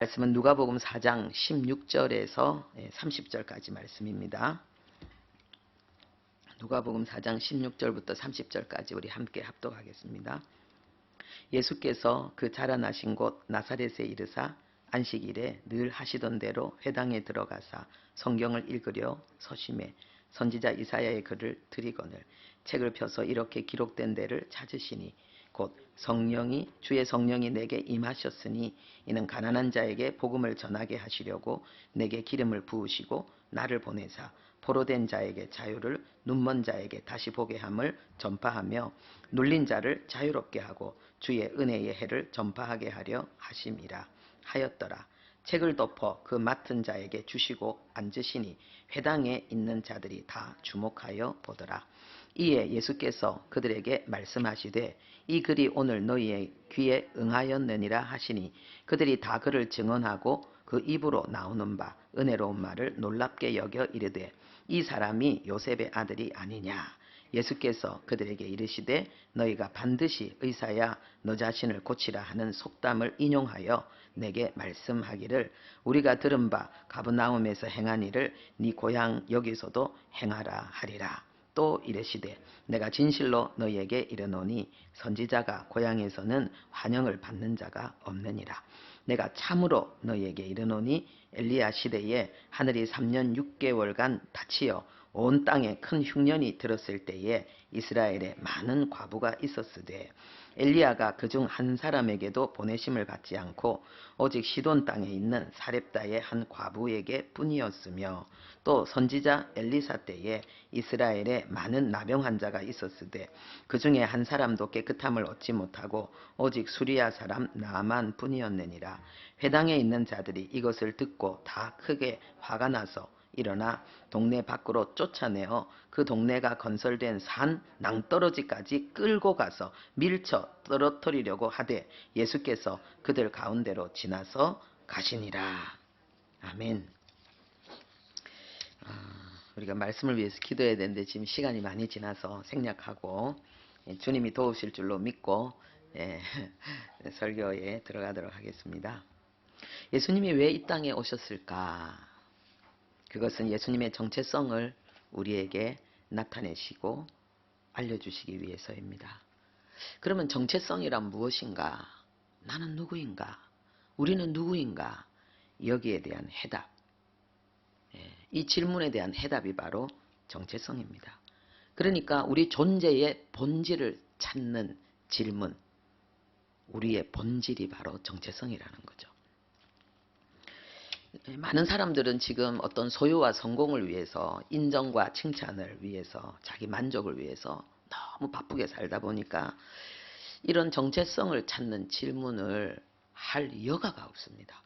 말씀은 누가복음 4장 16절에서 30절까지 말씀입니다. 누가복음 4장 16절부터 30절까지 우리 함께 합독하겠습니다. 예수께서 그 자라나신 곳 나사렛에 이르사 안식일에 늘 하시던 대로 회당에 들어가사 성경을 읽으려 서심해 선지자 이사야의 글을 들이거늘 책을 펴서 이렇게 기록된 데를 찾으시니 곧 주의 성령이 내게 임하셨으니 이는 가난한 자에게 복음을 전하게 하시려고 내게 기름을 부으시고 나를 보내사 포로된 자에게 자유를 눈먼 자에게 다시 보게 함을 전파하며 눌린 자를 자유롭게 하고 주의 은혜의 해를 전파하게 하려 하심이라 하였더라. 책을 덮어 그 맡은 자에게 주시고 앉으시니 회당에 있는 자들이 다 주목하여 보더라. 이에 예수께서 그들에게 말씀하시되 이 글이 오늘 너희의 귀에 응하였느니라 하시니 그들이 다 그를 증언하고 그 입으로 나오는 바 은혜로운 말을 놀랍게 여겨 이르되 이 사람이 요셉의 아들이 아니냐. 예수께서 그들에게 이르시되 너희가 반드시 의사야 너 자신을 고치라 하는 속담을 인용하여 내게 말씀하기를 우리가 들은 바 가버나움에서 행한 일을 네 고향 여기서도 행하라 하리라. 또 이르시되 내가 진실로 너희에게 이르노니 선지자가 고향에서는 환영을 받는 자가 없느니라. 내가 참으로 너희에게 이르노니 엘리야 시대에 하늘이 3년 6개월간 닫히어 온 땅에 큰 흉년이 들었을 때에 이스라엘에 많은 과부가 있었으되 엘리야가 그중 한 사람에게도 보내심을 받지 않고 오직 시돈 땅에 있는 사렙다의 한 과부에게 뿐이었으며 또 선지자 엘리사 때에 이스라엘에 많은 나병 환자가 있었으되 그 중에 한 사람도 깨끗함을 얻지 못하고 오직 수리아 사람 나아만 뿐이었느니라. 회당에 있는 자들이 이것을 듣고 다 크게 화가 나서 일어나 동네 밖으로 쫓아내어 그 동네가 건설된 산 낭떠러지까지 끌고 가서 밀쳐 떨어뜨리려고 하되 예수께서 그들 가운데로 지나서 가시니라. 아멘. 우리가 말씀을 위해서 기도해야 되는데 지금 시간이 많이 지나서 생략하고 주님이 도우실 줄로 믿고 설교에 들어가도록 하겠습니다. 예수님이 왜 이 땅에 오셨을까? 그것은 예수님의 정체성을 우리에게 나타내시고 알려주시기 위해서입니다. 그러면 정체성이란 무엇인가? 나는 누구인가? 우리는 누구인가? 여기에 대한 해답. 이 질문에 대한 해답이 바로 정체성입니다. 그러니까 우리 존재의 본질을 찾는 질문. 우리의 본질이 바로 정체성이라는 거죠. 많은 사람들은 지금 어떤 소유와 성공을 위해서 인정과 칭찬을 위해서 자기 만족을 위해서 너무 바쁘게 살다 보니까 이런 정체성을 찾는 질문을 할 여가가 없습니다.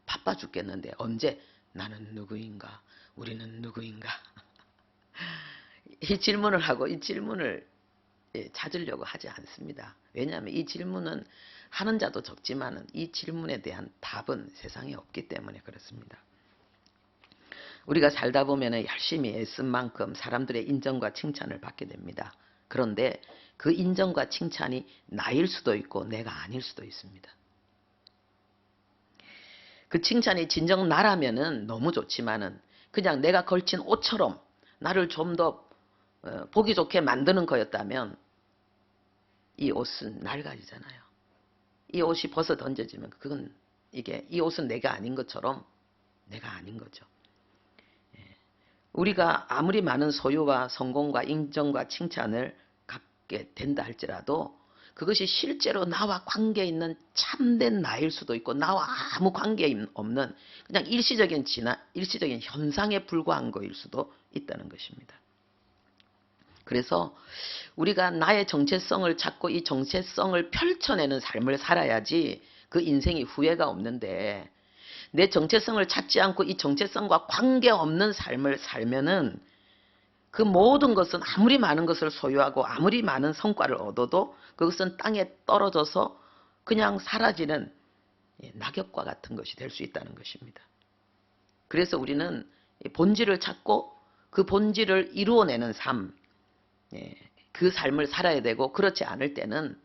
바빠 죽겠는데 언제 나는 누구인가? 우리는 누구인가? 이 질문을 하고 이 질문을 찾으려고 하지 않습니다. 왜냐하면 이 질문은 하는 자도 적지만 이 질문에 대한 답은 세상에 없기 때문에 그렇습니다. 우리가 살다 보면 열심히 애쓴 만큼 사람들의 인정과 칭찬을 받게 됩니다. 그런데 그 인정과 칭찬이 나일 수도 있고 내가 아닐 수도 있습니다. 그 칭찬이 진정 나라면은 너무 좋지만은 그냥 내가 걸친 옷처럼 나를 좀 더 보기 좋게 만드는 거였다면 이 옷은 낡아지잖아요. 이 옷이 벗어 던져지면 그건 이 옷은 내가 아닌 것처럼 내가 아닌 거죠. 우리가 아무리 많은 소유와 성공과 인정과 칭찬을 갖게 된다 할지라도 그것이 실제로 나와 관계 있는 참된 나일 수도 있고 나와 아무 관계 없는 그냥 일시적인 현상에 불과한 거일 수도 있다는 것입니다. 그래서 우리가 나의 정체성을 찾고 이 정체성을 펼쳐내는 삶을 살아야지 그 인생이 후회가 없는데 내 정체성을 찾지 않고 이 정체성과 관계없는 삶을 살면은 그 모든 것은 아무리 많은 것을 소유하고 아무리 많은 성과를 얻어도 그것은 땅에 떨어져서 그냥 사라지는 낙엽과 같은 것이 될 수 있다는 것입니다. 그래서 우리는 본질을 찾고 그 본질을 이루어내는 삶, 그 삶을 살아야 되고 그렇지 않을 때는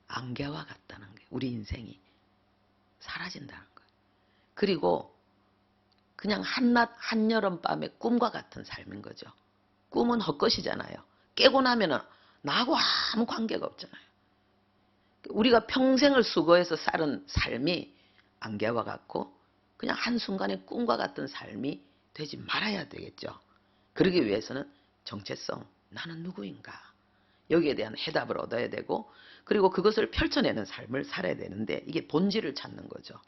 안개와 같다는 거예요. 우리 인생이 사라진다는 거예요. 그리고 그냥 한낮 한여름밤의 꿈과 같은 삶인 거죠. 꿈은 헛것이잖아요. 깨고 나면은 나하고 아무 관계가 없잖아요. 우리가 평생을 수고해서 살은 삶이 안개와 같고 그냥 한순간의 꿈과 같은 삶이 되지 말아야 되겠죠. 그러기 위해서는 정체성, 나는 누구인가? 여기에 대한 해답을 얻어야 되고, 그리고 그것을 펼쳐내는 삶을 살아야 되는데, 이게 본질을 찾는 거죠.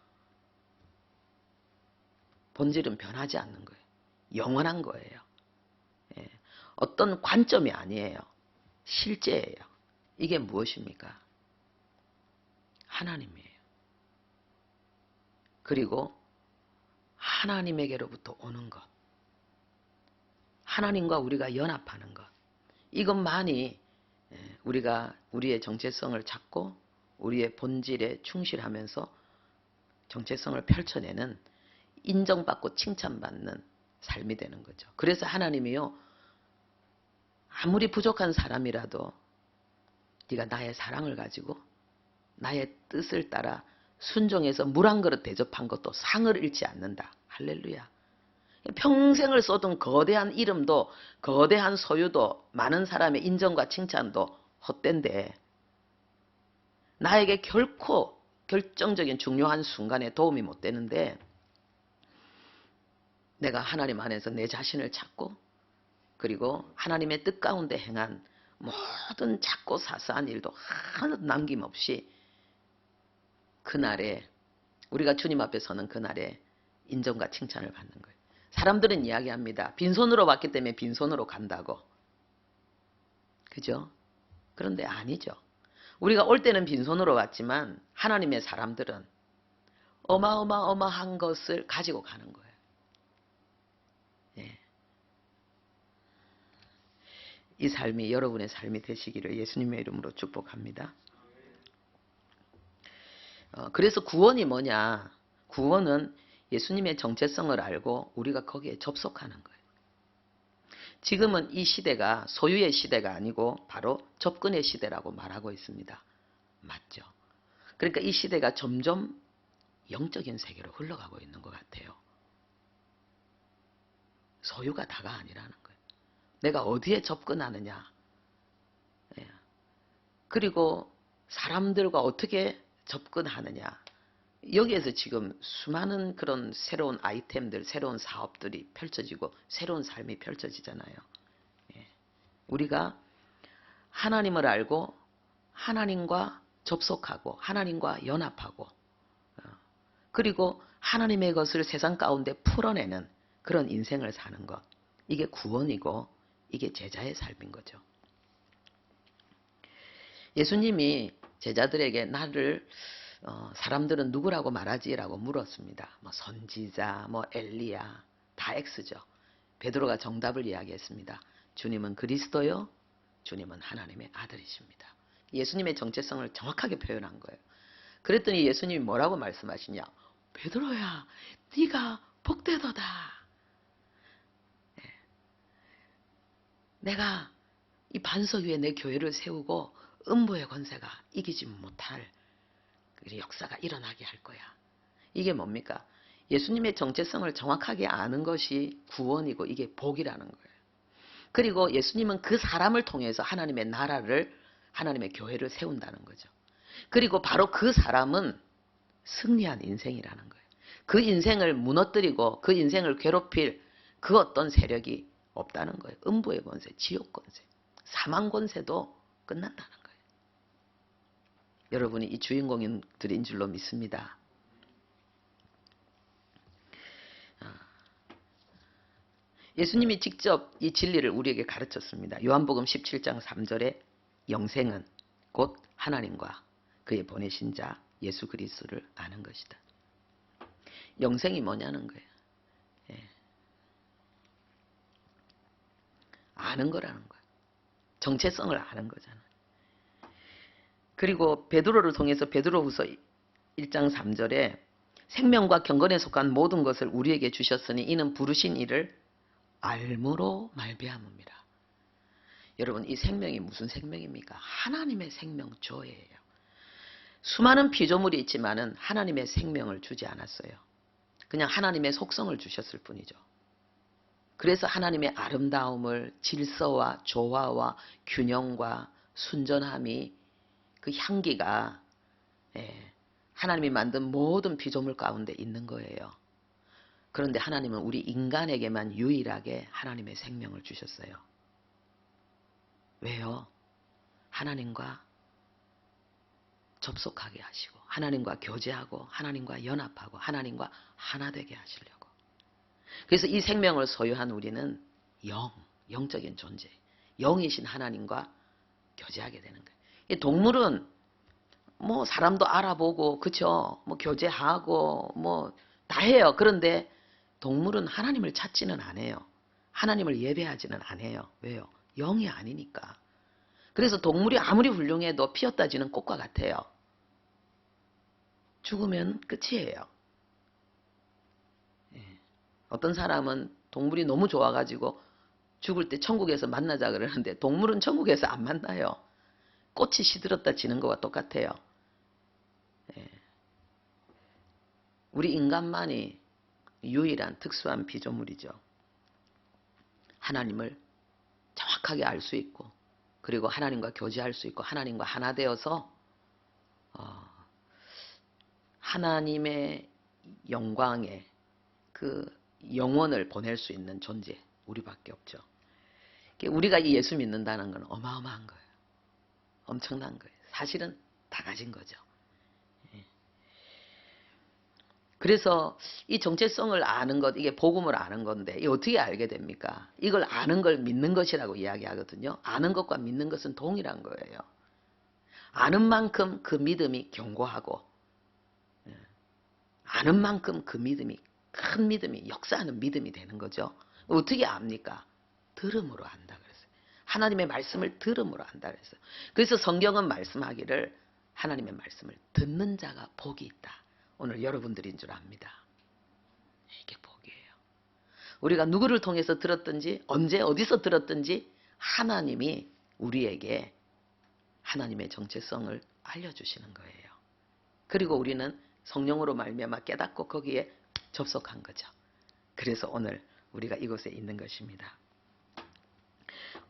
본질은 변하지 않는 거예요. 영원한 거예요. 예. 어떤 관점이 아니에요. 실제예요. 이게 무엇입니까? 하나님이에요. 그리고 하나님에게로부터 오는 것. 하나님과 우리가 연합하는 것. 이것만이 우리가 우리의 정체성을 찾고 우리의 본질에 충실하면서 정체성을 펼쳐내는, 인정받고 칭찬받는 삶이 되는 거죠. 그래서 하나님이요, 아무리 부족한 사람이라도 네가 나의 사랑을 가지고 나의 뜻을 따라 순종해서 물 한 그릇 대접한 것도 상을 잃지 않는다. 할렐루야. 평생을 쏟은 거대한 이름도, 거대한 소유도, 많은 사람의 인정과 칭찬도 헛된데, 나에게 결코 결정적인 중요한 순간에 도움이 못 되는데, 내가 하나님 안에서 내 자신을 찾고, 그리고 하나님의 뜻 가운데 행한 모든 작고 사소한 일도 하나도 남김없이 그날에, 우리가 주님 앞에 서는 그날에 인정과 칭찬을 받는 거예요. 사람들은 이야기합니다. 빈손으로 왔기 때문에 빈손으로 간다고. 그죠? 그런데 아니죠. 우리가 올 때는 빈손으로 왔지만 하나님의 사람들은 어마어마한 것을 가지고 가는 거예요. 예. 이 삶이 여러분의 삶이 되시기를 예수님의 이름으로 축복합니다. 그래서 구원이 뭐냐? 구원은 예수님의 정체성을 알고 우리가 거기에 접속하는 거예요. 지금은 이 시대가 소유의 시대가 아니고 바로 접근의 시대라고 말하고 있습니다. 맞죠? 그러니까 이 시대가 점점 영적인 세계로 흘러가고 있는 것 같아요. 소유가 다가 아니라는 거예요. 내가 어디에 접근하느냐. 그리고 사람들과 어떻게 접근하느냐. 여기에서 지금 수많은 그런 새로운 아이템들, 새로운 사업들이 펼쳐지고 새로운 삶이 펼쳐지잖아요. 우리가 하나님을 알고 하나님과 접속하고 하나님과 연합하고, 그리고 하나님의 것을 세상 가운데 풀어내는 그런 인생을 사는 것. 이게 구원이고 이게 제자의 삶인 거죠. 예수님이 제자들에게 나를 사람들은 누구라고 말하지라고 물었습니다. 뭐 선지자, 뭐 엘리야, 다 X죠. 베드로가 정답을 이야기했습니다. 주님은 그리스도요, 주님은 하나님의 아들이십니다. 예수님의 정체성을 정확하게 표현한 거예요. 그랬더니 예수님이 뭐라고 말씀하시냐? 베드로야, 네가 복되도다. 내가 이 반석 위에 내 교회를 세우고 음부의 권세가 이기지 못할 역사가 일어나게 할 거야. 이게 뭡니까? 예수님의 정체성을 정확하게 아는 것이 구원이고 이게 복이라는 거예요. 그리고 예수님은 그 사람을 통해서 하나님의 나라를, 하나님의 교회를 세운다는 거죠. 그리고 바로 그 사람은 승리한 인생이라는 거예요. 그 인생을 무너뜨리고 그 인생을 괴롭힐 그 어떤 세력이 없다는 거예요. 음부의 권세, 지옥 권세, 사망 권세도 끝난다는 거예요. 여러분이 이 주인공들인 줄로 믿습니다. 예수님이 직접 이 진리를 우리에게 가르쳤습니다. 요한복음 17장 3절에 영생은 곧 하나님과 그의 보내신 자 예수 그리스도를 아는 것이다. 영생이 뭐냐는 거예요. 아는 거라는 거예요. 정체성을 아는 거잖아요. 그리고 베드로를 통해서 베드로후서 1장 3절에 생명과 경건에 속한 모든 것을 우리에게 주셨으니 이는 부르신 이를 알므로 말미암음이라. 여러분, 이 생명이 무슨 생명입니까? 하나님의 생명조예요. 수많은 피조물이 있지만은 하나님의 생명을 주지 않았어요. 그냥 하나님의 속성을 주셨을 뿐이죠. 그래서 하나님의 아름다움을 질서와 조화와 균형과 순전함이 그 향기가 하나님이 만든 모든 피조물 가운데 있는 거예요. 그런데 하나님은 우리 인간에게만 유일하게 하나님의 생명을 주셨어요. 왜요? 하나님과 접속하게 하시고 하나님과 교제하고 하나님과 연합하고 하나님과 하나 되게 하시려고. 그래서 이 생명을 소유한 우리는 영적인 존재, 영이신 하나님과 교제하게 되는 거예요. 이 동물은 뭐 사람도 알아보고 그쵸? 뭐 교제하고 뭐 다 해요. 그런데 동물은 하나님을 찾지는 않아요. 하나님을 예배하지는 않아요. 왜요? 영이 아니니까. 그래서 동물이 아무리 훌륭해도 피었다 지는 꽃과 같아요. 죽으면 끝이에요. 어떤 사람은 동물이 너무 좋아가지고 죽을 때 천국에서 만나자 그러는데 동물은 천국에서 안 만나요. 꽃이 시들었다 지는 거와 똑같아요. 우리 인간만이 유일한 특수한 피조물이죠. 하나님을 정확하게 알 수 있고 그리고 하나님과 교제할 수 있고 하나님과 하나 되어서 하나님의 영광에 그 영원을 보낼 수 있는 존재 우리밖에 없죠. 우리가 이 예수 믿는다는 건 어마어마한 거예요. 엄청난 거예요. 사실은 다 가진 거죠. 그래서 이 정체성을 아는 것, 이게 복음을 아는 건데 이게 어떻게 알게 됩니까? 이걸 아는 걸 믿는 것이라고 이야기하거든요. 아는 것과 믿는 것은 동일한 거예요. 아는 만큼 그 믿음이 견고하고 아는 만큼 그 믿음이 큰 믿음이 역사하는 믿음이 되는 거죠. 어떻게 압니까? 들음으로 안다 그랬어요. 하나님의 말씀을 들음으로 안다 그랬어요. 그래서 성경은 말씀하기를 하나님의 말씀을 듣는 자가 복이 있다. 오늘 여러분들인 줄 압니다. 이게 복이에요. 우리가 누구를 통해서 들었든지 언제 어디서 들었든지 하나님이 우리에게 하나님의 정체성을 알려주시는 거예요. 그리고 우리는 성령으로 말미암아 깨닫고 거기에 접속한 거죠. 그래서 오늘 우리가 이곳에 있는 것입니다.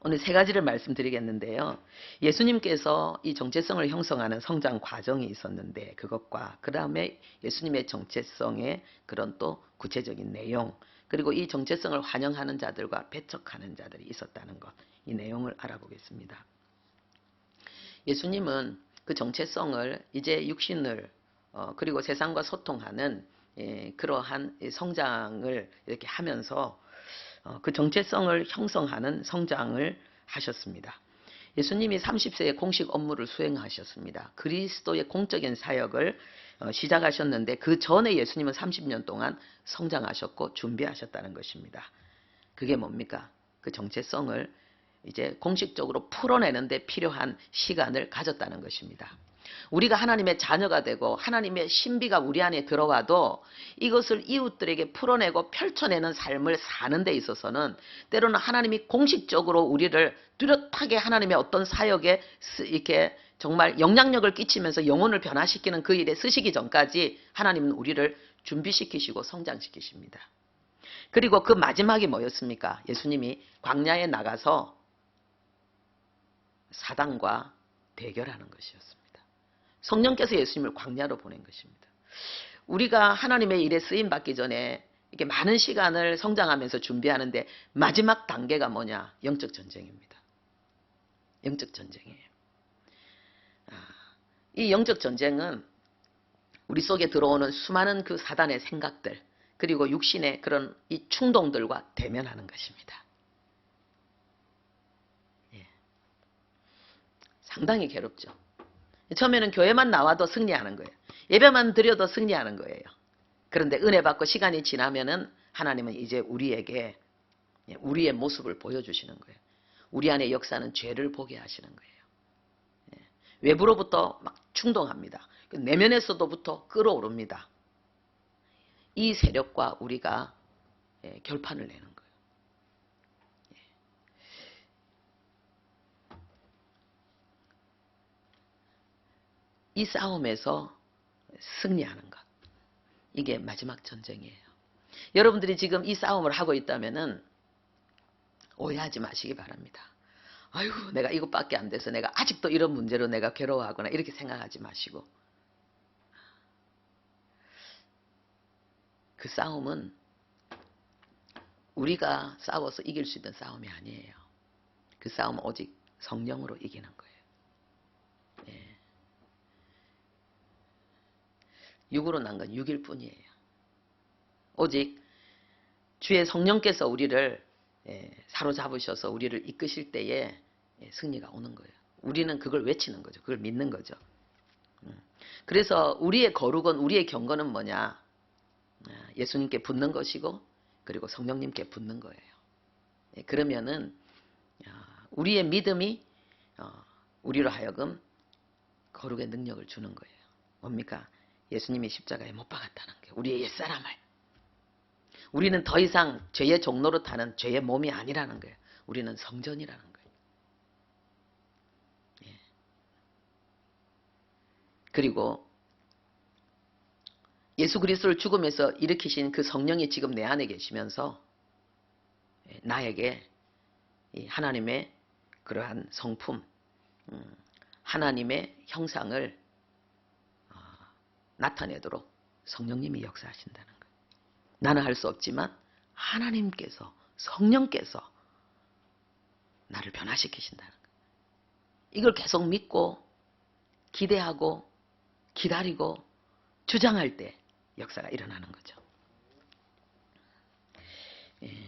오늘 세 가지를 말씀드리겠는데요. 예수님께서 이 정체성을 형성하는 성장 과정이 있었는데 그것과 그 다음에 예수님의 정체성의 그런 또 구체적인 내용 그리고 이 정체성을 환영하는 자들과 배척하는 자들이 있었다는 것, 이 내용을 알아보겠습니다. 예수님은 그 정체성을 이제 육신을 그리고 세상과 소통하는 그러한 성장을 이렇게 하면서 그 정체성을 형성하는 성장을 하셨습니다. 예수님이 30세에 공식 업무를 수행하셨습니다. 그리스도의 공적인 사역을 시작하셨는데 그 전에 예수님은 30년 동안 성장하셨고 준비하셨다는 것입니다. 그게 뭡니까? 그 정체성을 이제 공식적으로 풀어내는데 필요한 시간을 가졌다는 것입니다. 우리가 하나님의 자녀가 되고 하나님의 신비가 우리 안에 들어와도 이것을 이웃들에게 풀어내고 펼쳐내는 삶을 사는 데 있어서는 때로는 하나님이 공식적으로 우리를 뚜렷하게 하나님의 어떤 사역에 이렇게 정말 영향력을 끼치면서 영혼을 변화시키는 그 일에 쓰시기 전까지 하나님은 우리를 준비시키시고 성장시키십니다. 그리고 그 마지막이 뭐였습니까? 예수님이 광야에 나가서 사단과 대결하는 것이었습니다. 성령께서 예수님을 광야로 보낸 것입니다. 우리가 하나님의 일에 쓰임받기 전에 이렇게 많은 시간을 성장하면서 준비하는데 마지막 단계가 뭐냐? 영적 전쟁입니다. 영적 전쟁이에요. 이 영적 전쟁은 우리 속에 들어오는 수많은 그 사단의 생각들 그리고 육신의 그런 이 충동들과 대면하는 것입니다. 상당히 괴롭죠. 처음에는 교회만 나와도 승리하는 거예요. 예배만 드려도 승리하는 거예요. 그런데 은혜 받고 시간이 지나면은 하나님은 이제 우리에게 우리의 모습을 보여주시는 거예요. 우리 안에 역사는 죄를 보게 하시는 거예요. 외부로부터 막 충동합니다. 내면에서도부터 끌어오릅니다. 이 세력과 우리가 결판을 내는 거예요. 이 싸움에서 승리하는 것. 이게 마지막 전쟁이에요. 여러분들이 지금 이 싸움을 하고 있다면은 오해하지 마시기 바랍니다. 아이고 내가 이것밖에 안 돼서 내가 아직도 이런 문제로 내가 괴로워하거나 이렇게 생각하지 마시고, 그 싸움은 우리가 싸워서 이길 수 있는 싸움이 아니에요. 그 싸움은 오직 성령으로 이기는 거예요. 예. 육으로 난 건 육일 뿐이에요. 오직 주의 성령께서 우리를 사로잡으셔서 우리를 이끄실 때에 승리가 오는 거예요. 우리는 그걸 외치는 거죠. 그걸 믿는 거죠. 그래서 우리의 거룩은, 우리의 경건은 뭐냐? 예수님께 붙는 것이고, 그리고 성령님께 붙는 거예요. 그러면은 우리의 믿음이 우리로 하여금 거룩의 능력을 주는 거예요. 뭡니까? 예수님이 십자가에 못 박았다는 게 우리의 옛사람을, 우리는 더 이상 죄의 종로로 타는 죄의 몸이 아니라는 거예요. 우리는 성전이라는 거예요. 예. 그리고 예수 그리스도를 죽음에서 일으키신 그 성령이 지금 내 안에 계시면서 나에게 이 하나님의 그러한 성품, 하나님의 형상을 나타내도록 성령님이 역사하신다는 거예요. 나는 할 수 없지만 하나님께서, 성령께서 나를 변화시키신다는 거예요. 이걸 계속 믿고 기대하고 기다리고 주장할 때 역사가 일어나는 거죠. 예.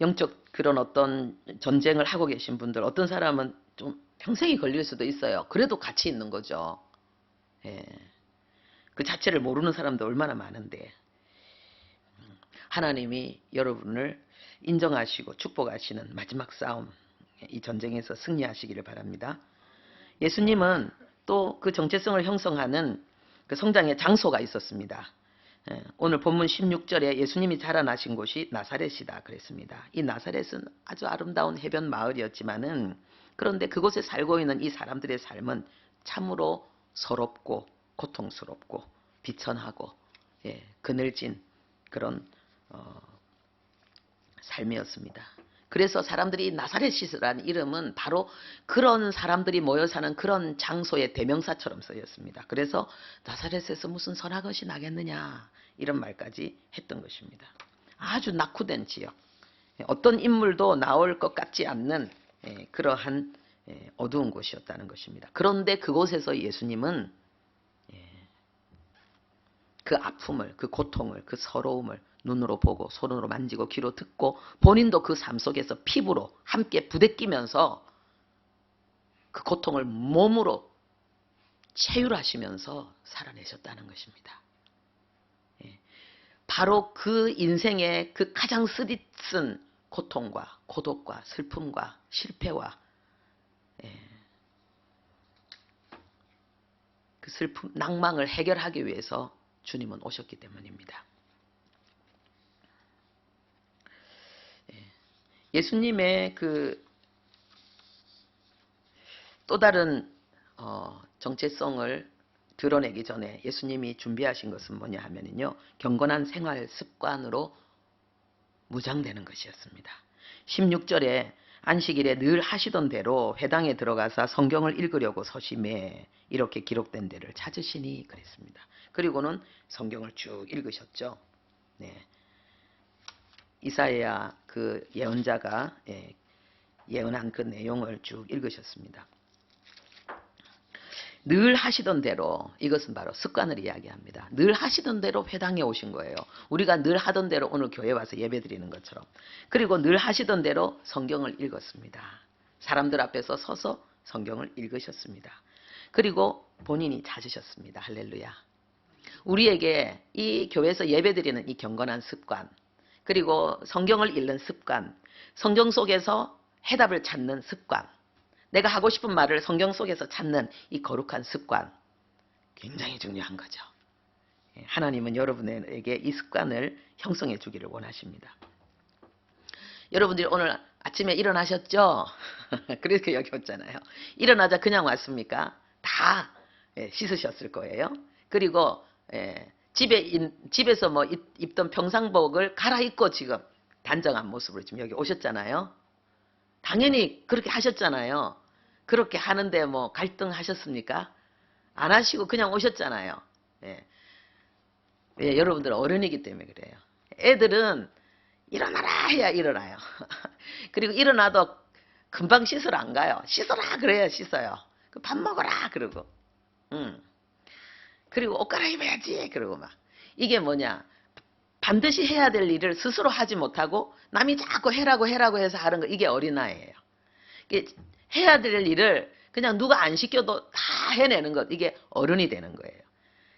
영적 그런 어떤 전쟁을 하고 계신 분들, 어떤 사람은 좀 평생이 걸릴 수도 있어요. 그래도 같이 있는 거죠. 예. 그 자체를 모르는 사람도 얼마나 많은데, 하나님이 여러분을 인정하시고 축복하시는 마지막 싸움, 이 전쟁에서 승리하시기를 바랍니다. 예수님은 또 그 정체성을 형성하는 그 성장의 장소가 있었습니다. 오늘 본문 16절에 예수님이 자라나신 곳이 나사렛이다 그랬습니다. 이 나사렛은 아주 아름다운 해변 마을이었지만은, 그런데 그곳에 살고 있는 이 사람들의 삶은 참으로 서럽고 고통스럽고 비천하고 그늘진 그런 삶이었습니다. 그래서 사람들이 나사렛이라는 이름은 바로 그런 사람들이 모여 사는 그런 장소의 대명사처럼 쓰였습니다. 그래서 나사렛에서 무슨 선한 것이 나겠느냐 이런 말까지 했던 것입니다. 아주 낙후된 지역, 어떤 인물도 나올 것 같지 않는 그러한 어두운 곳이었다는 것입니다. 그런데 그곳에서 예수님은 그 아픔을, 그 고통을, 그 서러움을 눈으로 보고 손으로 만지고 귀로 듣고 본인도 그 삶 속에서 피부로 함께 부대끼면서 그 고통을 몸으로 체휼하시면서 살아내셨다는 것입니다. 바로 그 인생의 그 가장 쓰디쓴 고통과 고독과 슬픔과 실패와 그 슬픔, 낭망을 해결하기 위해서 주님은 오셨기 때문입니다. 예수님의 그 또 다른 정체성을 드러내기 전에 예수님이 준비하신 것은 뭐냐 하면요, 경건한 생활 습관으로 무장되는 것이었습니다. 16절에 안식일에 늘 하시던 대로 회당에 들어가서 성경을 읽으려고 서심해 이렇게 기록된 데를 찾으시니 그랬습니다. 그리고는 성경을 쭉 읽으셨죠. 네. 이사야 그 예언자가 예언한 그 내용을 쭉 읽으셨습니다. 늘 하시던 대로, 이것은 바로 습관을 이야기합니다. 늘 하시던 대로 회당에 오신 거예요. 우리가 늘 하던 대로 오늘 교회 와서 예배 드리는 것처럼. 그리고 늘 하시던 대로 성경을 읽었습니다. 사람들 앞에서 서서 성경을 읽으셨습니다. 그리고 본인이 찾으셨습니다. 할렐루야. 우리에게 이 교회에서 예배 드리는 이 경건한 습관, 그리고 성경을 읽는 습관, 성경 속에서 해답을 찾는 습관, 내가 하고 싶은 말을 성경 속에서 찾는 이 거룩한 습관, 굉장히 중요한 거죠. 하나님은 여러분에게 이 습관을 형성해 주기를 원하십니다. 여러분들이 오늘 아침에 일어나셨죠? 그렇게 여기 왔잖아요. 일어나자 그냥 왔습니까? 다 씻으셨을 거예요. 그리고 집에서 뭐 입던 평상복을 갈아입고 지금 단정한 모습으로 지금 여기 오셨잖아요. 당연히 그렇게 하셨잖아요. 그렇게 하는데 뭐 갈등하셨습니까? 안 하시고 그냥 오셨잖아요. 예. 예, 여러분들은 어른이기 때문에 그래요. 애들은 일어나라 해야 일어나요. 그리고 일어나도 금방 씻으러 안 가요. 씻어라 그래야 씻어요. 밥 먹어라 그러고. 그리고 옷 갈아입어야지 그러고 막. 이게 뭐냐. 반드시 해야 될 일을 스스로 하지 못하고 남이 자꾸 해라고 해서 하는 거, 이게 어린아이예요. 이게 해야 될 일을 그냥 누가 안 시켜도 다 해내는 것, 이게 어른이 되는 거예요.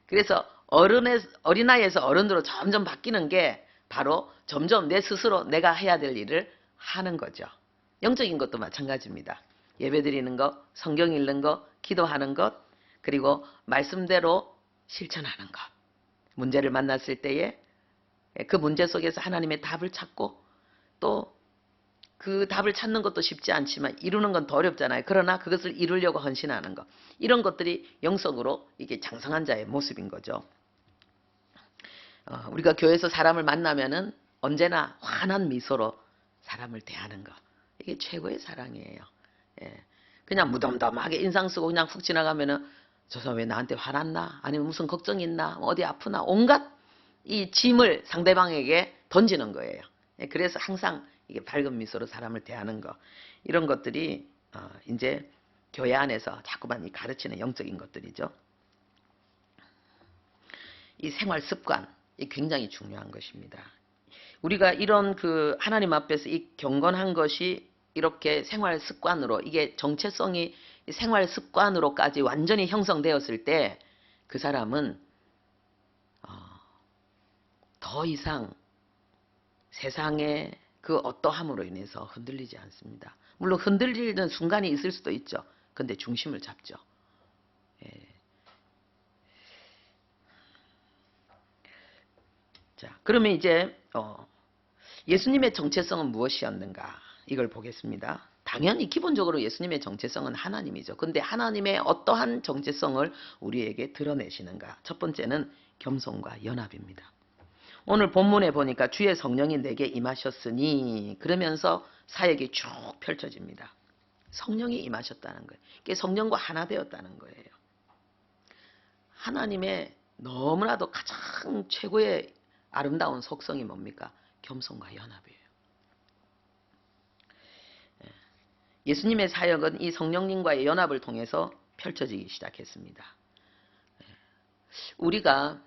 그래서 어린아이에서 어른으로 점점 바뀌는 게 바로 점점 내 스스로 내가 해야 될 일을 하는 거죠. 영적인 것도 마찬가지입니다. 예배 드리는 것, 성경 읽는 것, 기도하는 것, 그리고 말씀대로 실천하는 것. 문제를 만났을 때에 그 문제 속에서 하나님의 답을 찾고, 또 그 답을 찾는 것도 쉽지 않지만 이루는 건 더 어렵잖아요. 그러나 그것을 이루려고 헌신하는 것. 이런 것들이 영성으로 이게 장성한 자의 모습인 거죠. 우리가 교회에서 사람을 만나면은 언제나 환한 미소로 사람을 대하는 것. 이게 최고의 사랑이에요. 예. 그냥 무덤덤하게 인상 쓰고 그냥 훅 지나가면은 저 사람 왜 나한테 화났나? 아니면 무슨 걱정이 있나? 어디 아프나? 온갖 이 짐을 상대방에게 던지는 거예요. 예. 그래서 항상 이게 밝은 미소로 사람을 대하는 거. 이런 것들이 이제 교회 안에서 자꾸만 가르치는 영적인 것들이죠. 이 생활 습관, 이 굉장히 중요한 것입니다. 우리가 이런 그 하나님 앞에서 이 경건한 것이 이렇게 생활 습관으로, 이게 정체성이 생활 습관으로까지 완전히 형성되었을 때 그 사람은 더 이상 세상의 그 어떠함으로 인해서 흔들리지 않습니다. 물론 흔들리는 순간이 있을 수도 있죠. 근데 중심을 잡죠. 예. 자, 그러면 이제 예수님의 정체성은 무엇이었는가? 이걸 보겠습니다. 당연히 기본적으로 예수님의 정체성은 하나님이죠. 근데 하나님의 어떠한 정체성을 우리에게 드러내시는가? 첫 번째는 겸손과 연합입니다. 오늘 본문에 보니까 주의 성령이 내게 임하셨으니, 그러면서 사역이 쭉 펼쳐집니다. 성령이 임하셨다는 거예요. 이게 성령과 하나 되었다는 거예요. 하나님의 너무나도 가장 최고의 아름다운 속성이 뭡니까? 겸손과 연합이에요. 예수님의 사역은 이 성령님과의 연합을 통해서 펼쳐지기 시작했습니다. 우리가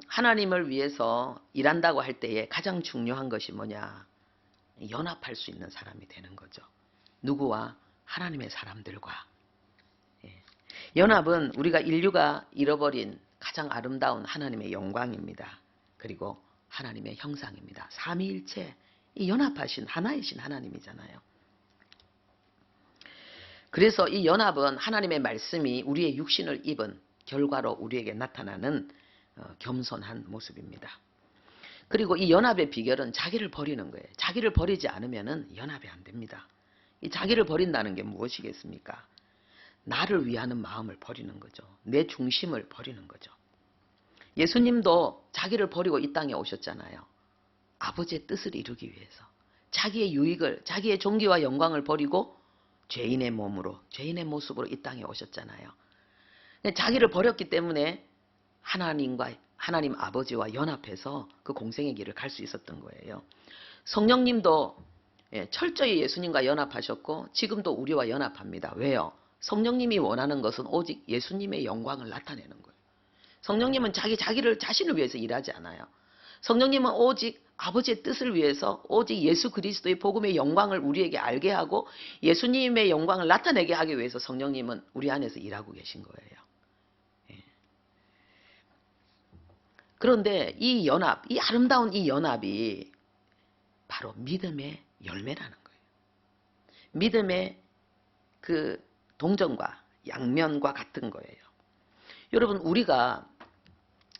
하나님을 위해서 일한다고 할 때에 가장 중요한 것이 뭐냐? 연합할 수 있는 사람이 되는 거죠. 누구와? 하나님의 사람들과. 연합은 우리가 인류가 잃어버린 가장 아름다운 하나님의 영광입니다. 그리고 하나님의 형상입니다. 삼위일체, 이 연합하신 하나이신 하나님이잖아요. 그래서 이 연합은 하나님의 말씀이 우리의 육신을 입은 결과로 우리에게 나타나는 겸손한 모습입니다. 그리고 이 연합의 비결은 자기를 버리는 거예요. 자기를 버리지 않으면 연합이 안 됩니다. 이 자기를 버린다는 게 무엇이겠습니까? 나를 위하는 마음을 버리는 거죠. 내 중심을 버리는 거죠. 예수님도 자기를 버리고 이 땅에 오셨잖아요. 아버지의 뜻을 이루기 위해서. 자기의 유익을, 자기의 존귀와 영광을 버리고 죄인의 몸으로, 죄인의 모습으로 이 땅에 오셨잖아요. 자기를 버렸기 때문에 하나님 아버지와 연합해서 그 공생의 길을 갈 수 있었던 거예요. 성령님도 철저히 예수님과 연합하셨고 지금도 우리와 연합합니다. 왜요? 성령님이 원하는 것은 오직 예수님의 영광을 나타내는 거예요. 성령님은 자신을 위해서 일하지 않아요. 성령님은 오직 아버지의 뜻을 위해서, 오직 예수 그리스도의 복음의 영광을 우리에게 알게 하고 예수님의 영광을 나타내게 하기 위해서 성령님은 우리 안에서 일하고 계신 거예요. 그런데 이 연합, 이 아름다운 이 연합이 바로 믿음의 열매라는 거예요. 믿음의 그 동전과 양면과 같은 거예요. 여러분, 우리가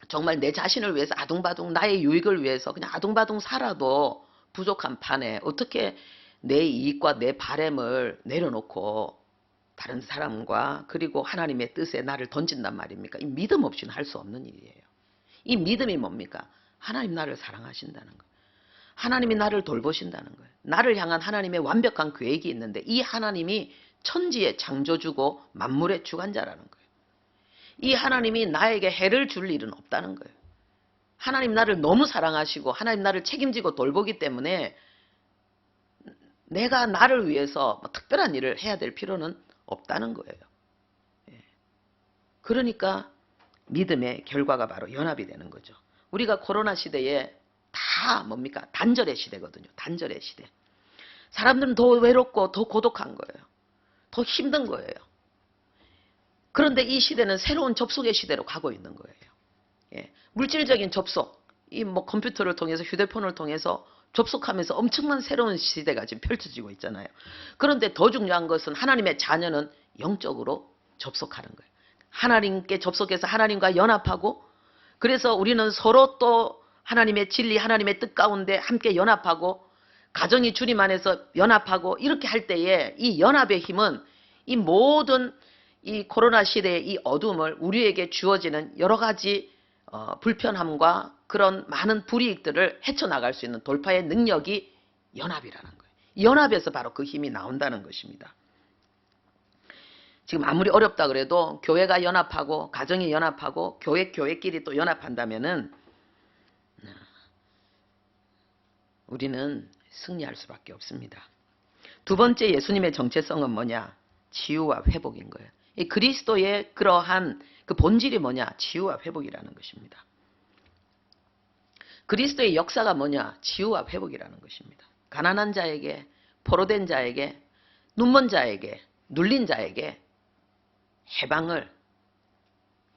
정말 내 자신을 위해서 아둥바둥 나의 유익을 위해서 그냥 아둥바둥 살아도 부족한 판에 어떻게 내 이익과 내 바램을 내려놓고 다른 사람과 그리고 하나님의 뜻에 나를 던진단 말입니까? 이 믿음 없이는 할 수 없는 일이에요. 이 믿음이 뭡니까? 하나님 나를 사랑하신다는 거예요. 하나님이 나를 돌보신다는 거예요. 나를 향한 하나님의 완벽한 계획이 있는데 이 하나님이 천지의 창조주고 만물의 주관자라는 거예요. 이 하나님이 나에게 해를 줄 일은 없다는 거예요. 하나님 나를 너무 사랑하시고 하나님 나를 책임지고 돌보기 때문에 내가 나를 위해서 특별한 일을 해야 될 필요는 없다는 거예요. 그러니까 믿음의 결과가 바로 연합이 되는 거죠. 우리가 코로나 시대에 다 뭡니까? 단절의 시대거든요. 단절의 시대. 사람들은 더 외롭고 더 고독한 거예요. 더 힘든 거예요. 그런데 이 시대는 새로운 접속의 시대로 가고 있는 거예요. 예. 물질적인 접속, 이 뭐 컴퓨터를 통해서 휴대폰을 통해서 접속하면서 엄청난 새로운 시대가 지금 펼쳐지고 있잖아요. 그런데 더 중요한 것은 하나님의 자녀는 영적으로 접속하는 거예요. 하나님께 접속해서 하나님과 연합하고 그래서 우리는 서로 또 하나님의 진리, 하나님의 뜻 가운데 함께 연합하고 가정이 주님 안에서 연합하고 이렇게 할 때에 이 연합의 힘은 이 모든 이 코로나 시대의 이 어둠을 우리에게 주어지는 여러 가지 불편함과 그런 많은 불이익들을 헤쳐나갈 수 있는 돌파의 능력이 연합이라는 거예요. 연합에서 바로 그 힘이 나온다는 것입니다. 지금 아무리 어렵다 그래도 교회가 연합하고 가정이 연합하고 교회끼리 또 연합한다면은 우리는 승리할 수밖에 없습니다. 두 번째 예수님의 정체성은 뭐냐? 치유와 회복인 거예요. 이 그리스도의 그러한 그 본질이 뭐냐? 치유와 회복이라는 것입니다. 그리스도의 역사가 뭐냐? 치유와 회복이라는 것입니다. 가난한 자에게, 포로된 자에게, 눈먼 자에게, 눌린 자에게 해방을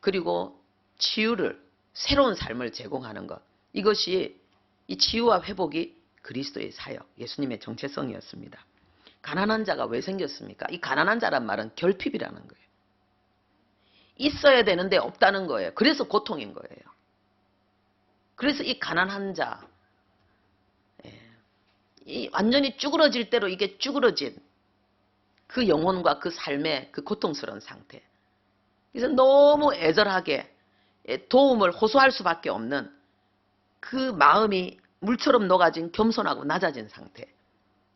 그리고 치유를 새로운 삶을 제공하는 것. 이것이 이 치유와 회복이 그리스도의 사역, 예수님의 정체성이었습니다. 가난한 자가 왜 생겼습니까? 이 가난한 자란 말은 결핍이라는 거예요. 있어야 되는데 없다는 거예요. 그래서 고통인 거예요. 그래서 이 가난한 자, 이 완전히 쭈그러질 대로 이게 쭈그러진 그 영혼과 그 삶의 그 고통스러운 상태. 그래서 너무 애절하게 도움을 호소할 수밖에 없는 그 마음이 물처럼 녹아진 겸손하고 낮아진 상태.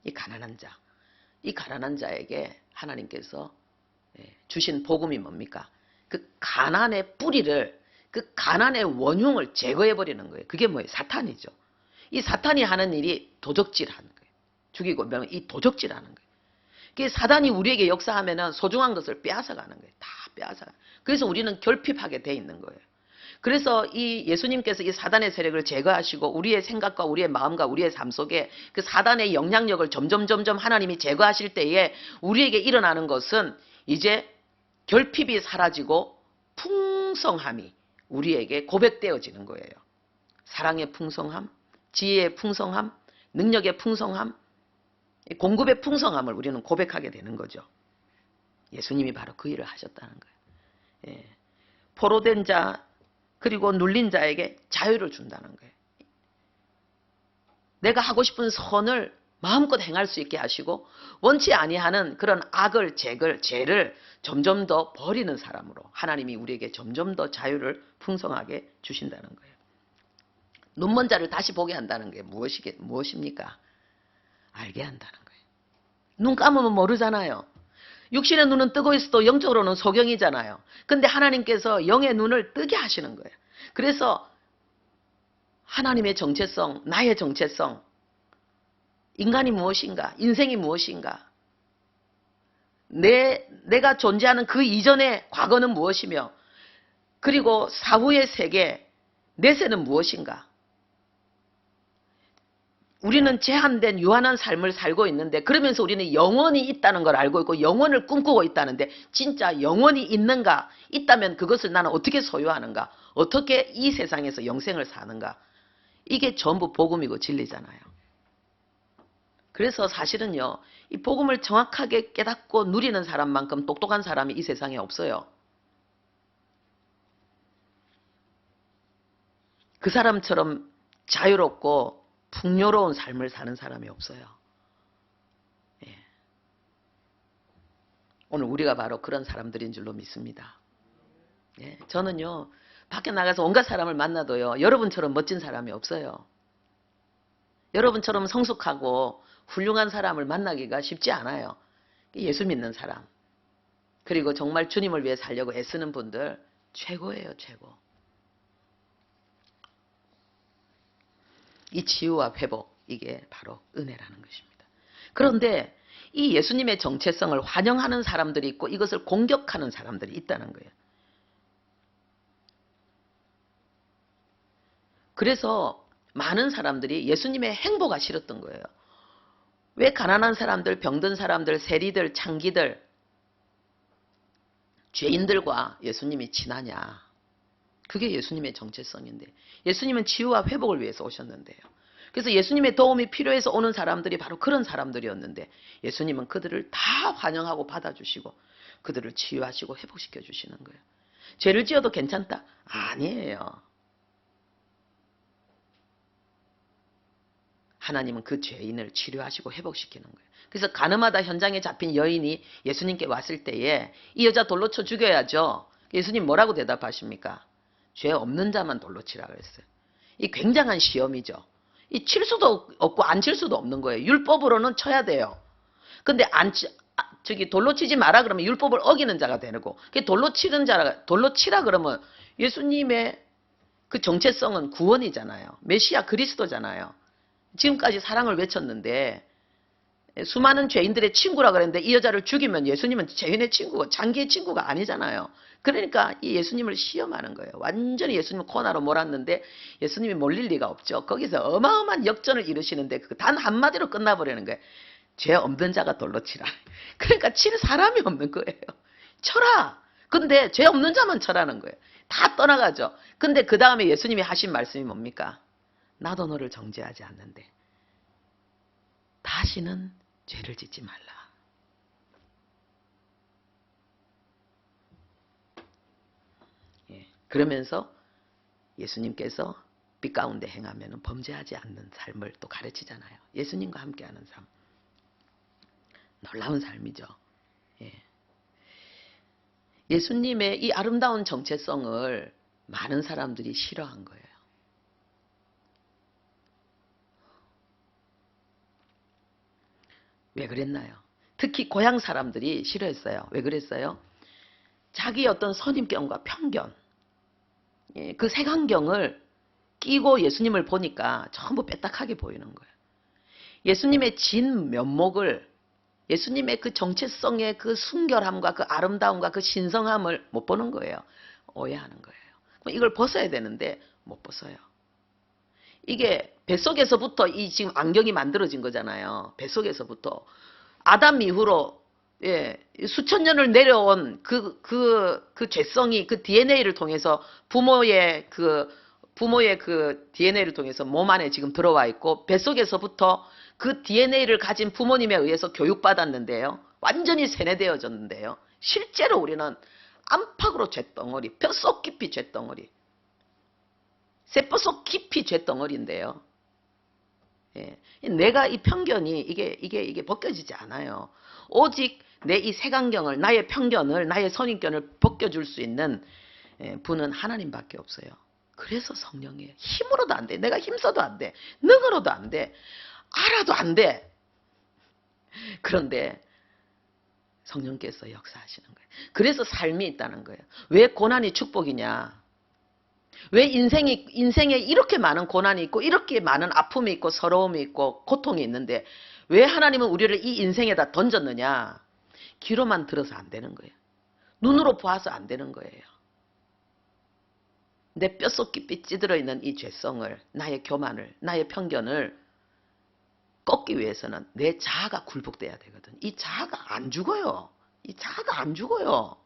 이 가난한 자. 이 가난한 자에게 하나님께서 주신 복음이 뭡니까? 그 가난의 뿌리를, 그 가난의 원흉을 제거해버리는 거예요. 그게 뭐예요? 사탄이죠. 이 사탄이 하는 일이 도적질하는 거예요. 죽이고 멸하는 이 도적질하는 거예요. 그 사단이 우리에게 역사하면은 소중한 것을 빼앗아가는 거예요. 다 빼앗아. 그래서 우리는 결핍하게 돼 있는 거예요. 그래서 이 예수님께서 이 사단의 세력을 제거하시고 우리의 생각과 우리의 마음과 우리의 삶 속에 그 사단의 영향력을 점점 하나님이 제거하실 때에 우리에게 일어나는 것은 이제 결핍이 사라지고 풍성함이 우리에게 고백되어지는 거예요. 사랑의 풍성함, 지혜의 풍성함, 능력의 풍성함, 공급의 풍성함을 우리는 고백하게 되는 거죠. 예수님이 바로 그 일을 하셨다는 거예요. 포로된 자 그리고 눌린 자에게 자유를 준다는 거예요. 내가 하고 싶은 선을 마음껏 행할 수 있게 하시고 원치 아니하는 그런 악을 죄를 점점 더 버리는 사람으로 하나님이 우리에게 점점 더 자유를 풍성하게 주신다는 거예요. 눈먼 자를 다시 보게 한다는 게 무엇입니까? 알게 한다는 거예요. 눈 감으면 모르잖아요. 육신의 눈은 뜨고 있어도 영적으로는 소경이잖아요. 근데 하나님께서 영의 눈을 뜨게 하시는 거예요. 그래서 하나님의 정체성, 나의 정체성, 인간이 무엇인가, 인생이 무엇인가, 내가 존재하는 그 이전의 과거는 무엇이며 그리고 사후의 세계, 내세는 무엇인가. 우리는 제한된 유한한 삶을 살고 있는데 그러면서 우리는 영원이 있다는 걸 알고 있고 영원을 꿈꾸고 있다는데 진짜 영원이 있는가? 있다면 그것을 나는 어떻게 소유하는가? 어떻게 이 세상에서 영생을 사는가? 이게 전부 복음이고 진리잖아요. 그래서 사실은요, 이 복음을 정확하게 깨닫고 누리는 사람만큼 똑똑한 사람이 이 세상에 없어요. 그 사람처럼 자유롭고 풍요로운 삶을 사는 사람이 없어요. 예. 오늘 우리가 바로 그런 사람들인 줄로 믿습니다. 예. 저는요, 밖에 나가서 온갖 사람을 만나도요. 여러분처럼 멋진 사람이 없어요. 여러분처럼 성숙하고 훌륭한 사람을 만나기가 쉽지 않아요. 예수 믿는 사람. 그리고 정말 주님을 위해 살려고 애쓰는 분들 최고예요, 최고. 이 치유와 회복, 이게 바로 은혜라는 것입니다. 그런데 이 예수님의 정체성을 환영하는 사람들이 있고 이것을 공격하는 사람들이 있다는 거예요. 그래서 많은 사람들이 예수님의 행보가 싫었던 거예요. 왜 가난한 사람들, 병든 사람들, 세리들, 창기들, 죄인들과 예수님이 친하냐. 그게 예수님의 정체성인데, 예수님은 치유와 회복을 위해서 오셨는데요. 그래서 예수님의 도움이 필요해서 오는 사람들이 바로 그런 사람들이었는데, 예수님은 그들을 다 환영하고 받아주시고 그들을 치유하시고 회복시켜 주시는 거예요. 죄를 지어도 괜찮다? 아니에요. 하나님은 그 죄인을 치료하시고 회복시키는 거예요. 그래서 가늠하다 현장에 잡힌 여인이 예수님께 왔을 때에 이 여자 돌로 쳐 죽여야죠. 예수님 뭐라고 대답하십니까? 죄 없는 자만 돌로 치라 그랬어요. 이 굉장한 시험이죠. 이 칠 수도 없고 안 칠 수도 없는 거예요. 율법으로는 쳐야 돼요. 근데 돌로 치지 마라 그러면 율법을 어기는 자가 되고, 돌로 치라 그러면 예수님의 그 정체성은 구원이잖아요. 메시아 그리스도잖아요. 지금까지 사랑을 외쳤는데 수많은 죄인들의 친구라 그랬는데 이 여자를 죽이면 예수님은 죄인의 친구고 장기의 친구가 아니잖아요. 그러니까 이 예수님을 시험하는 거예요. 완전히 예수님을 코너로 몰았는데 예수님이 몰릴 리가 없죠. 거기서 어마어마한 역전을 이루시는데 단 한마디로 끝나버리는 거예요. 죄 없는 자가 돌로 치라. 그러니까 칠 사람이 없는 거예요. 쳐라. 근데 죄 없는 자만 쳐라는 거예요. 다 떠나가죠. 근데 그 다음에 예수님이 하신 말씀이 뭡니까? 나도 너를 정죄하지 않는데 다시는 죄를 짓지 말라. 예, 그러면서 예수님께서 빛 가운데 행하면 범죄하지 않는 삶을 또 가르치잖아요. 예수님과 함께하는 삶. 놀라운 삶이죠. 예. 예수님의 이 아름다운 정체성을 많은 사람들이 싫어한 거예요. 왜 그랬나요? 특히 고향 사람들이 싫어했어요. 왜 그랬어요? 자기의 어떤 선입견과 편견, 그 색안경을 끼고 예수님을 보니까 전부 빼딱하게 보이는 거예요. 예수님의 진 면목을, 예수님의 그 정체성의 그 순결함과 그 아름다움과 그 신성함을 못 보는 거예요. 오해하는 거예요. 그럼 이걸 벗어야 되는데 못 벗어요. 이게 뱃속에서부터 이 지금 안경이 만들어진 거잖아요. 뱃속에서부터. 아담 이후로 수천 년을 내려온 그 죄성이 그 DNA를 통해서 부모의 그 DNA를 통해서 몸 안에 지금 들어와 있고, 뱃속에서부터 그 DNA를 가진 부모님에 의해서 교육받았는데요. 완전히 세뇌되어졌는데요. 실제로 우리는 안팎으로 죄덩어리, 뼛속 깊이 죄덩어리, 세포속 깊이 죄덩어리인데요. 예. 내가 이 편견이 이게 벗겨지지 않아요. 오직 내 이 색안경을, 나의 편견을, 나의 선입견을 벗겨줄 수 있는 분은 하나님밖에 없어요. 그래서 성령이에요. 힘으로도 안 돼. 내가 힘써도 안 돼. 능으로도 안 돼. 알아도 안 돼. 그런데 성령께서 역사하시는 거예요. 그래서 삶이 있다는 거예요. 왜 고난이 축복이냐? 왜 인생에 이렇게 많은 고난이 있고 이렇게 많은 아픔이 있고 서러움이 있고 고통이 있는데 왜 하나님은 우리를 이 인생에다 던졌느냐? 귀로만 들어서 안 되는 거예요. 눈으로 보아서 안 되는 거예요. 내 뼛속 깊이 찌들어 있는 이 죄성을, 나의 교만을, 나의 편견을 꺾기 위해서는 내 자아가 굴복돼야 되거든. 이 자아가 안 죽어요. 이 자아가 안 죽어요.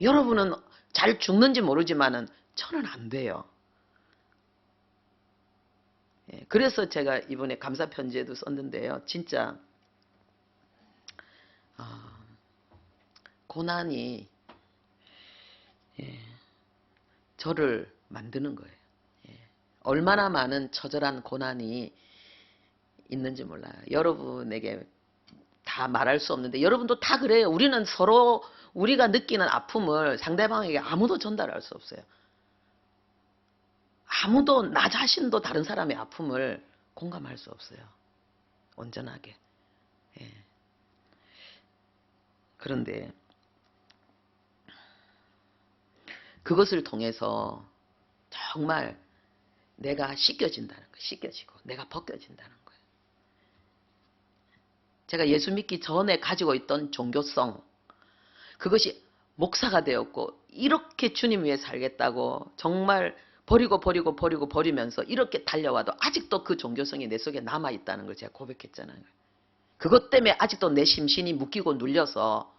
여러분은 잘 죽는지 모르지만은 저는 안 돼요. 그래서 제가 이번에 감사 편지에도 썼는데요. 진짜 고난이 저를 만드는 거예요. 얼마나 많은 처절한 고난이 있는지 몰라요. 여러분에게 다 말할 수 없는데 여러분도 다 그래요. 우리는 서로 우리가 느끼는 아픔을 상대방에게 아무도 전달할 수 없어요. 아무도 나 자신도 다른 사람의 아픔을 공감할 수 없어요. 온전하게. 예. 그런데 그것을 통해서 정말 내가 씻겨진다는 거예요. 씻겨지고 내가 벗겨진다는 거예요. 제가 예수 믿기 전에 가지고 있던 종교성, 그것이 목사가 되었고 이렇게 주님 위해 살겠다고 정말 버리면서 이렇게 달려와도 아직도 그 종교성이 내 속에 남아있다는 걸 제가 고백했잖아요. 그것 때문에 아직도 내 심신이 묶이고 눌려서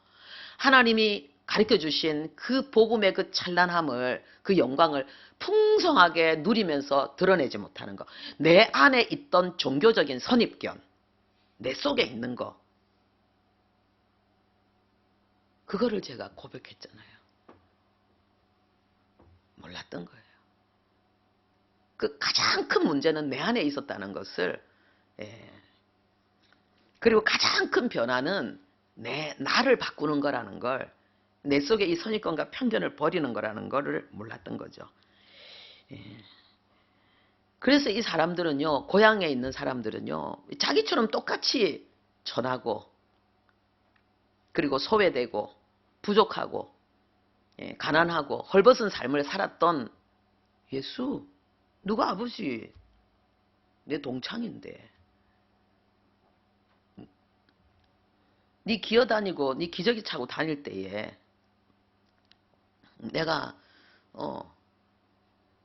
하나님이 가르쳐 주신 그 복음의 그 찬란함을, 그 영광을 풍성하게 누리면서 드러내지 못하는 거. 내 안에 있던 종교적인 선입견, 내 속에 있는 거, 그거를 제가 고백했잖아요. 몰랐던 거예요. 그 가장 큰 문제는 내 안에 있었다는 것을, 그리고 가장 큰 변화는 나를 바꾸는 거라는 걸, 내 속에 이 선입견과 편견을 버리는 거라는 거를 몰랐던 거죠. 그래서 이 사람들은요, 고향에 있는 사람들은요, 자기처럼 똑같이 천하고, 그리고 소외되고, 부족하고, 가난하고, 헐벗은 삶을 살았던 예수, 누가 아버지, 내 동창인데, 네 기어다니고 네 기저귀 차고 다닐 때에 내가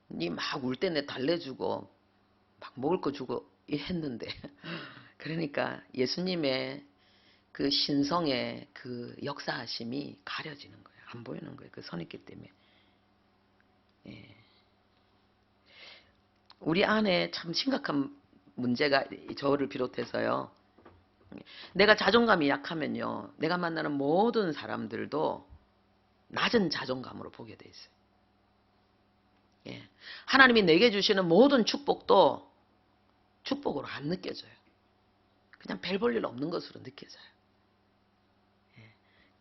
네 막 울 때 내 달래주고 막 먹을 거 주고 했는데 그러니까 예수님의 그 신성의 그 역사하심이 가려지는 거예요. 안 보이는 거예요. 그 선입견 때문에. 우리 안에 참 심각한 문제가 저를 비롯해서요. 내가 자존감이 약하면요. 내가 만나는 모든 사람들도 낮은 자존감으로 보게 돼 있어요. 하나님이 내게 주시는 모든 축복도 축복으로 안 느껴져요. 그냥 별 볼 일 없는 것으로 느껴져요.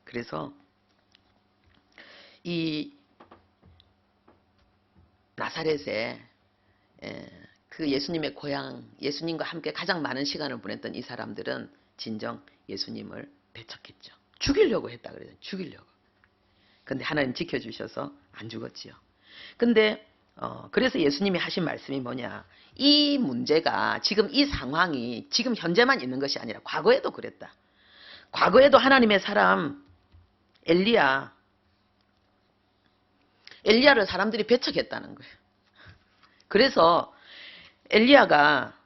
그래서 이 나사렛에 그 예수님의 고향, 예수님과 함께 가장 많은 시간을 보냈던 이 사람들은 진정 예수님을 배척했죠. 죽이려고 했다 그래요. 죽이려고. 근데 하나님 지켜주셔서 안 죽었지요. 근데 그래서 예수님이 하신 말씀이 뭐냐. 이 문제가 지금 이 상황이 지금 현재만 있는 것이 아니라 과거에도 그랬다. 과거에도 하나님의 사람 엘리야를 사람들이 배척했다는 거예요. 그래서 엘리야가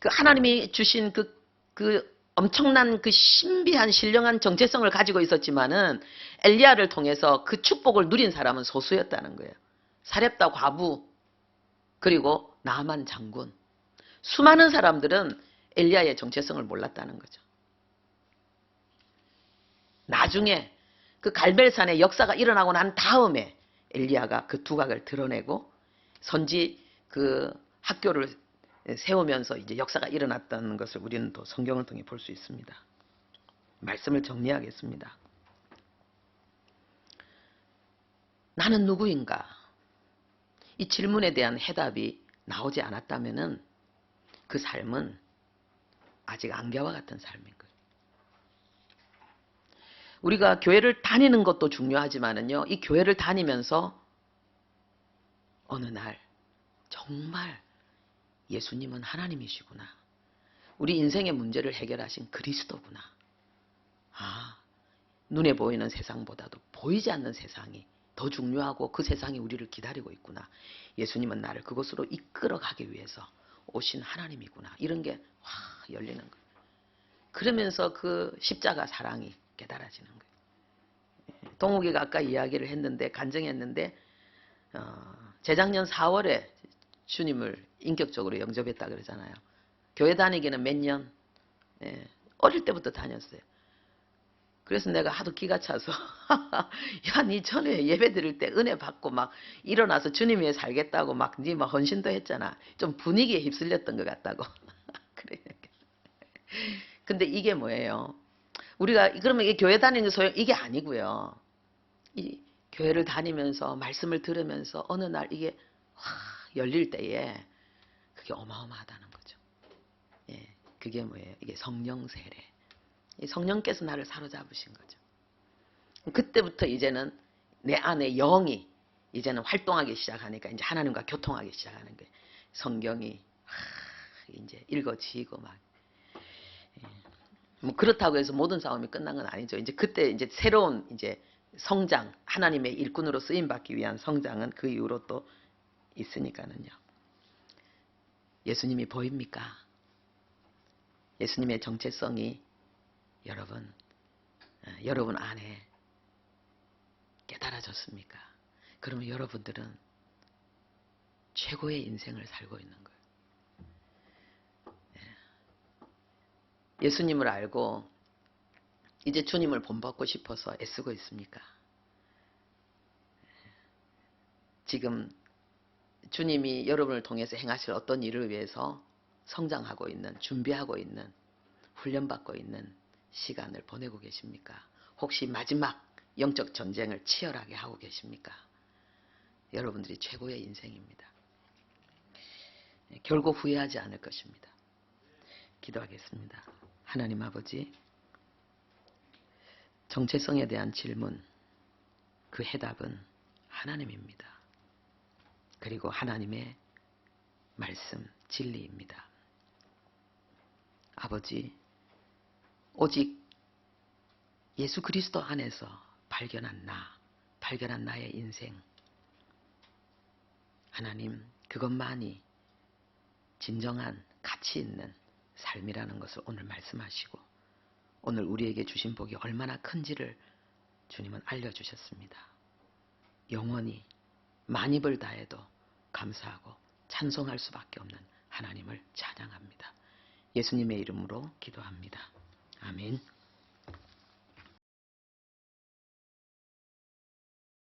그 하나님이 주신 그 엄청난 그 신비한 신령한 정체성을 가지고 있었지만은 엘리야를 통해서 그 축복을 누린 사람은 소수였다는 거예요. 사렙다 과부 그리고 나만 장군. 수많은 사람들은 엘리야의 정체성을 몰랐다는 거죠. 나중에 그 갈멜산의 역사가 일어나고 난 다음에 엘리야가 그 두각을 드러내고 선지 그 학교를 세우면서 이제 역사가 일어났다는 것을 우리는 또 성경을 통해 볼 수 있습니다. 말씀을 정리하겠습니다. 나는 누구인가? 이 질문에 대한 해답이 나오지 않았다면은 그 삶은 아직 안개와 같은 삶인 거예요. 우리가 교회를 다니는 것도 중요하지만은요, 이 교회를 다니면서 어느 날 정말 예수님은 하나님이시구나. 우리 인생의 문제를 해결하신 그리스도구나. 눈에 보이는 세상보다도 보이지 않는 세상이 더 중요하고 그 세상이 우리를 기다리고 있구나. 예수님은 나를 그곳으로 이끌어가기 위해서 오신 하나님이구나. 이런 게 열리는 거예요. 그러면서 그 십자가 사랑이 깨달아지는 거예요. 동욱이가 아까 이야기를 했는데 간증했는데 재작년 4월에 주님을 인격적으로 영접했다 그러잖아요. 교회 다니기는 몇 년? 어릴 때부터 다녔어요. 그래서 내가 하도 기가 차서 야, 니 전에 예배 드릴 때 은혜 받고 막 일어나서 주님 위해 살겠다고 막 니 막 헌신도 했잖아. 좀 분위기에 휩쓸렸던 것 같다고. 그래. 근데 이게 뭐예요? 우리가 그러면 이게 교회 다니는 소용 이게 아니고요. 이 교회를 다니면서 말씀을 들으면서 어느 날 이게 열릴 때에 그게 어마어마하다는 거죠. 예, 그게 뭐예요? 이게 성령 세례. 이 성령께서 나를 사로잡으신 거죠. 그때부터 이제는 내 안에 영이 이제는 활동하기 시작하니까 이제 하나님과 교통하기 시작하는 거예요. 성경이 이제 읽어지고 막. 뭐 그렇다고 해서 모든 싸움이 끝난 건 아니죠. 이제 그때 이제 새로운 이제 성장, 하나님의 일꾼으로 쓰임 받기 위한 성장은 그 이후로 또 있으니까는요. 예수님이 보입니까? 예수님의 정체성이 여러분 안에 깨달아졌습니까? 그러면 여러분들은 최고의 인생을 살고 있는 거예요. 예수님을 알고 이제 주님을 본받고 싶어서 애쓰고 있습니까? 지금 주님이 여러분을 통해서 행하실 어떤 일을 위해서 성장하고 있는, 준비하고 있는, 훈련받고 있는 시간을 보내고 계십니까? 혹시 마지막 영적 전쟁을 치열하게 하고 계십니까? 여러분들이 최고의 인생입니다. 결국 후회하지 않을 것입니다. 기도하겠습니다. 하나님 아버지, 정체성에 대한 질문, 그 해답은 하나님입니다. 그리고 하나님의 말씀, 진리입니다. 아버지, 오직 예수 그리스도 안에서 발견한 나의 인생, 하나님, 그것만이 진정한 가치 있는 삶이라는 것을 오늘 말씀하시고 오늘 우리에게 주신 복이 얼마나 큰지를 주님은 알려주셨습니다. 영원히 만입을 다해도 감사하고 찬송할 수밖에 없는 하나님을 찬양합니다. 예수님의 이름으로 기도합니다. 아멘.